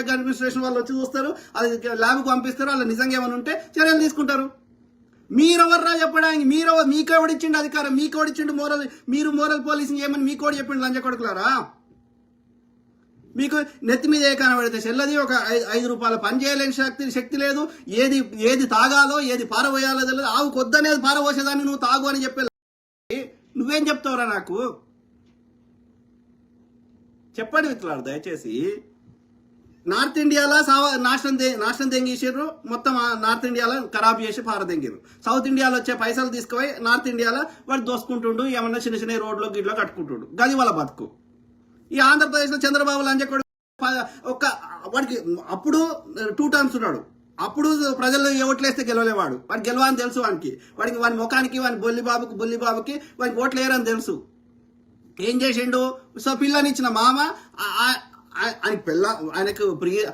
Drug administration వాళ్ళు వచ్చి చూస్తారు, అది ల్యాబ్కి పంపిస్తారు, అలా నిజంగా ఏమైనా ఉంటే చర్యలు తీసుకుంటారు. మీరెవర్రా చెప్పడానికి? మీకెవడిచ్చిండు అధికారం? మీకెవడిచ్చిండు మోరల్? మీరు మోరల్ పోలీసింగ్ ఏమని మీకోడు చెప్పిండు లంచ కొడుకులారా? మీకు నెత్తి మీద ఏ కనబడితే చెల్లది, ఒక 5 రూపాయల పని చేయలేని శక్తి లేదు, ఏది తాగాలో ఏది పారబోయాలో తెలియదు. ఆవు కొద్దనేది పారబోసేదాన్ని నువ్వు తాగు అని చెప్పే నువ్వేం చెప్తావురా నాకు? చెప్పండి మిత్రులారు దయచేసి. నార్త్ ఇండియాలో నాశనం తెంగేసారు, మొత్తం నార్త్ ఇండియాలో ఖరాబ్ చేసి పారదెంగారు. సౌత్ ఇండియాలో వచ్చే పైసలు తీసుకుపోయి నార్త్ ఇండియాలో వాడు దోసుకుంటుండు, ఏమన్నా చిన్న చిన్న రోడ్లో గిడ్లో కట్టుకుంటుండు. గది వాళ్ళ బతుకు. ఈ ఆంధ్రప్రదేశ్లో చంద్రబాబు లంచకొడు వాడికి అప్పుడు 2 టర్మ్స్ ఉన్నాడు. అప్పుడు ప్రజలు ఓట్లేస్తే గెలవలేవాడు. వాడికి గెలవని తెలుసు. వాడి ముఖానికి, వాడి బుల్లిబాబుకి వాడికి ఓట్లు వేయరని తెలుసు. ఏం చేసిండు? సో పిల్లనిచ్చిన మామ ఆయనకు